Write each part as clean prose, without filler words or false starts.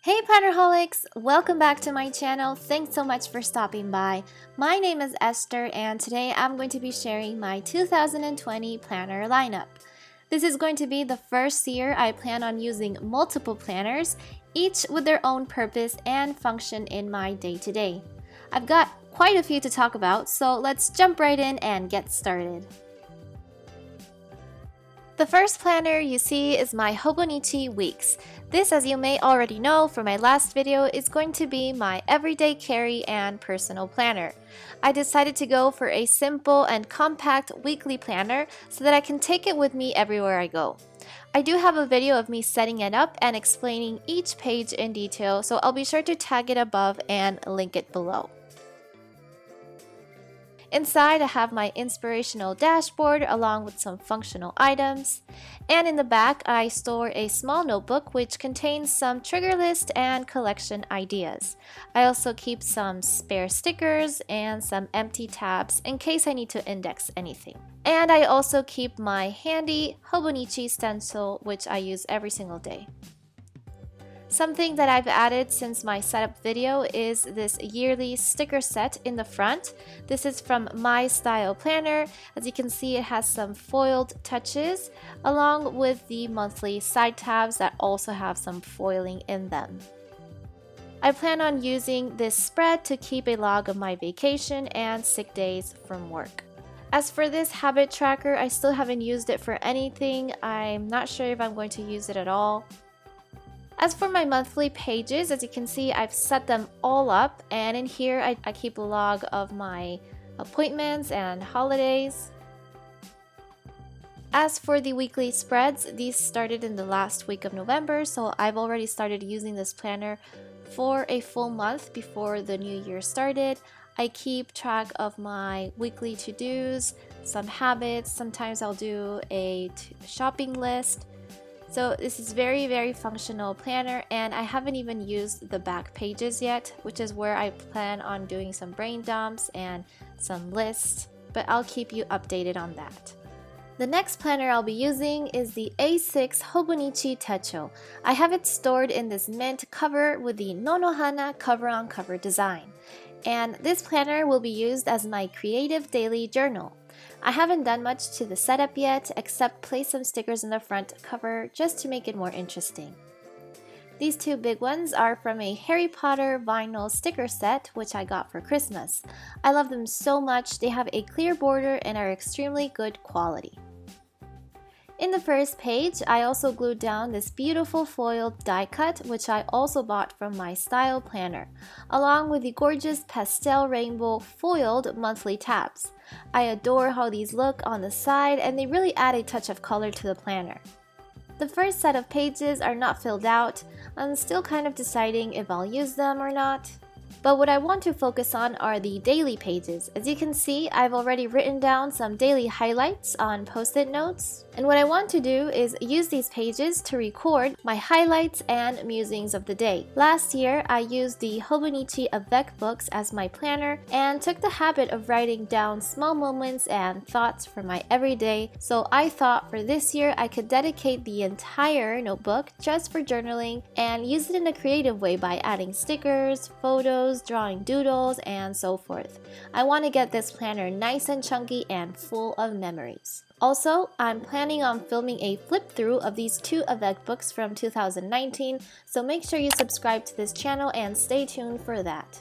Hey Plannerholics! Welcome back to my channel. Thanks so much for stopping by. My name is Esther and today I'm going to be sharing my 2020 planner lineup. This is going to be the first year I plan on using multiple planners, each with their own purpose and function in my day-to-day. I've got quite a few to talk about, so let's jump right in and get started. The first planner you see is my Hobonichi Weeks. This, as you may already know from my last video, is going to be my everyday carry and personal planner. I decided to go for a simple and compact weekly planner so that I can take it with me everywhere I go. I do have a video of me setting it up and explaining each page in detail, so I'll be sure to tag it above and link it below. Inside, I have my inspirational dashboard along with some functional items. And in the back, I store a small notebook which contains some trigger list and collection ideas. I also keep some spare stickers and some empty tabs in case I need to index anything. And I also keep my handy Hobonichi stencil, which I use every single day. Something that I've added since my setup video is this yearly sticker set in the front. This is from My Style Planner. As you can see, it has some foiled touches along with the monthly side tabs that also have some foiling in them. I plan on using this spread to keep a log of my vacation and sick days from work. As for this habit tracker, I still haven't used it for anything. I'm not sure if I'm going to use it at all. As for my monthly pages, as you can see, I've set them all up, and in here I keep a log of my appointments and holidays. As for the weekly spreads, these started in the last week of November, so I've already started using this planner for a full month before the new year started. I keep track of my weekly to-dos, some habits, sometimes I'll do a shopping list. So this is very functional planner, and I haven't even used the back pages yet, which is where I plan on doing some brain dumps and some lists, but I'll keep you updated on that. The next planner I'll be using is the A6 Hobonichi Techo. I have it stored in this mint cover with the Nonohana cover-on-cover design. And this planner will be used as my creative daily journal. I haven't done much to the setup yet except place some stickers in the front cover just to make it more interesting. These two big ones are from a Harry Potter vinyl sticker set which I got for Christmas. I love them so much. They have a clear border and are extremely good quality. In the first page, I also glued down this beautiful foiled die cut, which I also bought from My Style Planner, along with the gorgeous pastel rainbow foiled monthly tabs. I adore how these look on the side, and they really add a touch of color to the planner. The first set of pages are not filled out. I'm still kind of deciding if I'll use them or not. But what I want to focus on are the daily pages. As you can see, I've already written down some daily highlights on post-it notes. And what I want to do is use these pages to record my highlights and musings of the day. Last year, I used the Hobonichi Avec books as my planner and took the habit of writing down small moments and thoughts for my everyday. So I thought for this year, I could dedicate the entire notebook just for journaling and use it in a creative way by adding stickers, photos, drawing doodles, and so forth. I want to get this planner nice and chunky and full of memories. Also, I'm planning on filming a flip through of these two Avec books from 2019, so make sure you subscribe to this channel and stay tuned for that.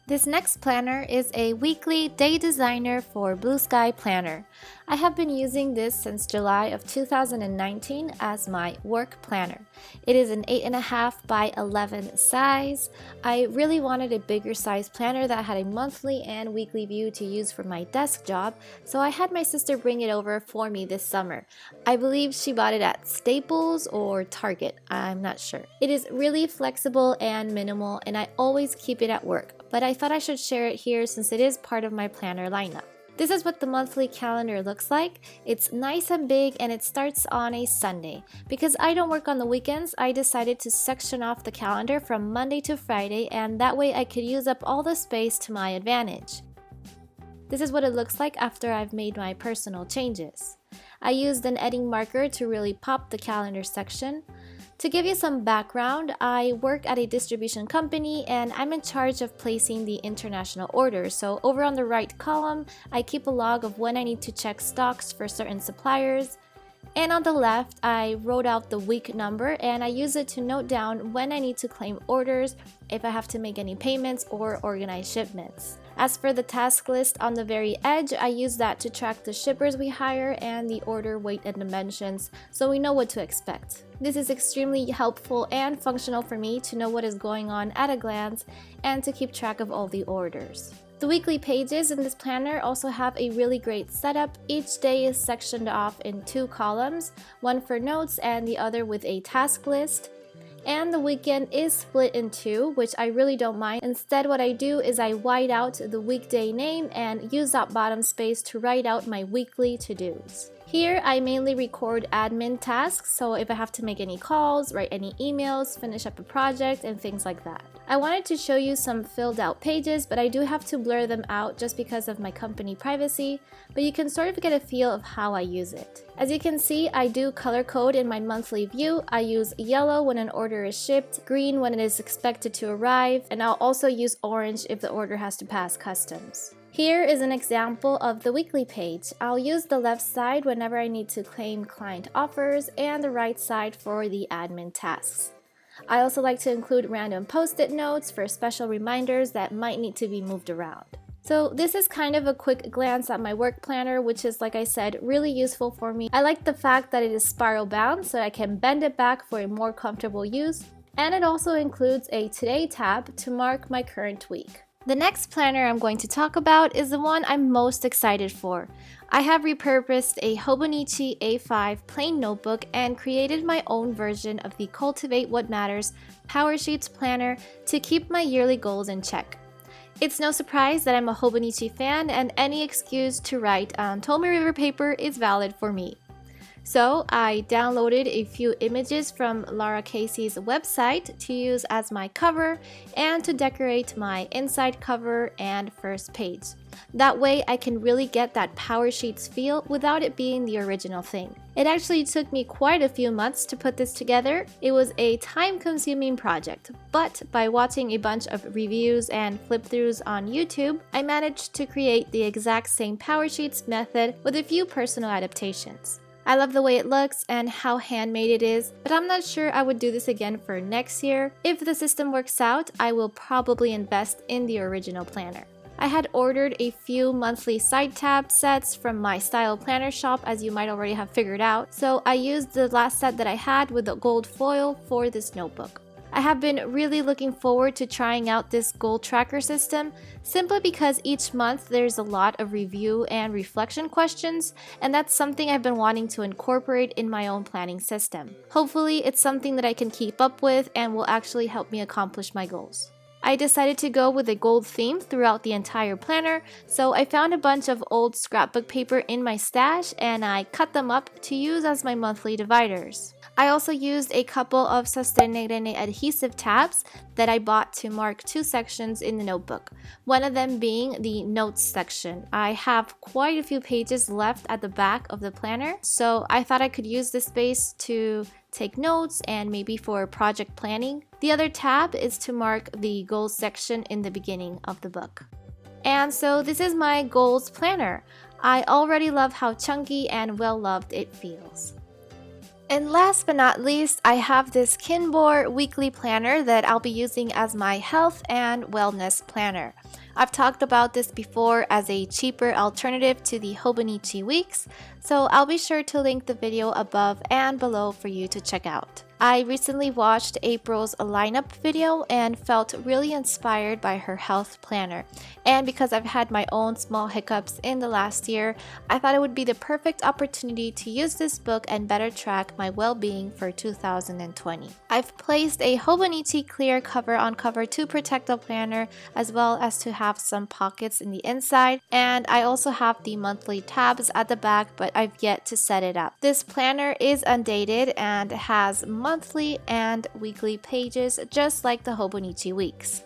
This next planner is a weekly day designer for Blue Sky planner. I have been using this since July of 2019 as my work planner. It is an 8.5 by 11 size. I really wanted a bigger size planner that had a monthly and weekly view to use for my desk job, so I had my sister bring it over for me this summer. I believe she bought it at Staples or Target, I'm not sure. It is really flexible and minimal, and I always keep it at work, but I thought I should share it here since it is part of my planner lineup. This is what the monthly calendar looks like. It's nice and big and it starts on a Sunday. Because I don't work on the weekends, I decided to section off the calendar from Monday to Friday, and that way I could use up all the space to my advantage. This is what it looks like after I've made my personal changes. I used an edding marker to really pop the calendar section. To give you some background, I work at a distribution company and I'm in charge of placing the international orders. So over on the right column, I keep a log of when I need to check stocks for certain suppliers. And on the left, I wrote out the week number and I use it to note down when I need to claim orders, if I have to make any payments or organize shipments. As for the task list on the very edge, I use that to track the shippers we hire and the order weight and dimensions so we know what to expect. This is extremely helpful and functional for me to know what is going on at a glance and to keep track of all the orders. The weekly pages in this planner also have a really great setup. Each day is sectioned off in 2 columns, one for notes and the other with a task list. And the weekend is split in 2, which I really don't mind. Instead, what I do is I white out the weekday name and use that bottom space to write out my weekly to-dos. Here, I mainly record admin tasks, so if I have to make any calls, write any emails, finish up a project, and things like that. I wanted to show you some filled out pages, but I do have to blur them out just because of my company privacy, but you can sort of get a feel of how I use it. As you can see, I do color code in my monthly view. I use yellow when an order is shipped, green when it is expected to arrive, and I'll also use orange if the order has to pass customs. Here is an example of the weekly page. I'll use the left side whenever I need to claim client offers and the right side for the admin tasks. I also like to include random post-it notes for special reminders that might need to be moved around. So this is kind of a quick glance at my work planner, which is, like I said, really useful for me. I like the fact that it is spiral bound so I can bend it back for a more comfortable use. And it also includes a Today tab to mark my current week. The next planner I'm going to talk about is the one I'm most excited for. I have repurposed a Hobonichi A5 plain notebook and created my own version of the Cultivate What Matters Powersheets planner to keep my yearly goals in check. It's no surprise that I'm a Hobonichi fan and any excuse to write on Tomy River paper is valid for me. So I downloaded a few images from Laura Casey's website to use as my cover and to decorate my inside cover and first page. That way I can really get that Powersheets feel without it being the original thing. It actually took me quite a few months to put this together. It was a time-consuming project, but by watching a bunch of reviews and flip-throughs on YouTube, I managed to create the exact same Powersheets method with a few personal adaptations. I love the way it looks and how handmade it is, but I'm not sure I would do this again for next year. If the system works out, I will probably invest in the original planner. I had ordered a few monthly side tab sets from my style planner shop, as you might already have figured out, so I used the last set that I had with the gold foil for this notebook. I have been really looking forward to trying out this goal tracker system simply because each month there's a lot of review and reflection questions, and that's something I've been wanting to incorporate in my own planning system. Hopefully it's something that I can keep up with and will actually help me accomplish my goals. I decided to go with a gold theme throughout the entire planner, so I found a bunch of old scrapbook paper in my stash and I cut them up to use as my monthly dividers. I also used a couple of Sostenere adhesive tabs that I bought to mark 2 sections in the notebook, one of them being the notes section. I have quite a few pages left at the back of the planner, so I thought I could use this space to take notes and maybe for project planning. The other tab is to mark the goals section in the beginning of the book. And so this is my goals planner. I already love how chunky and well-loved it feels. And last but not least, I have this Kinbor weekly planner that I'll be using as my health and wellness planner. I've talked about this before as a cheaper alternative to the Hobonichi weeks, so I'll be sure to link the video above and below for you to check out. I recently watched April's lineup video and felt really inspired by her health planner. And because I've had my own small hiccups in the last year, I thought it would be the perfect opportunity to use this book and better track my well-being for 2020. I've placed a Hobonichi clear cover-on-cover to protect the planner, as well as to have some pockets in the inside. And I also have the monthly tabs at the back, but I've yet to set it up. This planner is undated and has monthly and weekly pages just like the Hobonichi weeks.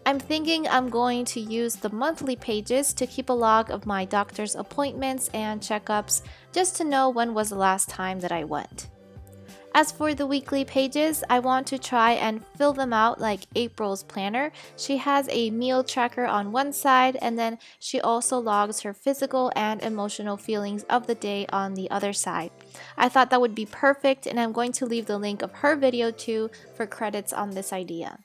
I'm thinking I'm going to use the monthly pages to keep a log of my doctor's appointments and checkups just to know when was the last time that I went. As for the weekly pages, I want to try and fill them out like April's planner. She has a meal tracker on one side, and then she also logs her physical and emotional feelings of the day on the other side. I thought that would be perfect, and I'm going to leave the link of her video too for credits on this idea.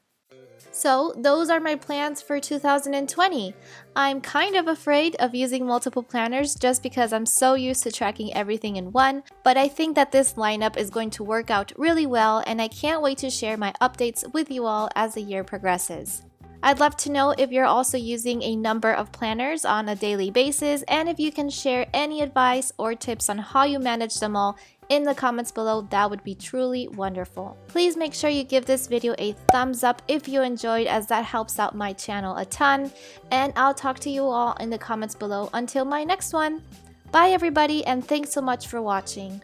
So those are my plans for 2020. I'm kind of afraid of using multiple planners just because I'm so used to tracking everything in one, but I think that this lineup is going to work out really well, and I can't wait to share my updates with you all as the year progresses. I'd love to know if you're also using a number of planners on a daily basis, and if you can share any advice or tips on how you manage them all in the comments below. That would be truly wonderful. Please make sure you give this video a thumbs up if you enjoyed, as that helps out my channel a ton, and I'll talk to you all in the comments below until my next one. Bye everybody, and thanks so much for watching.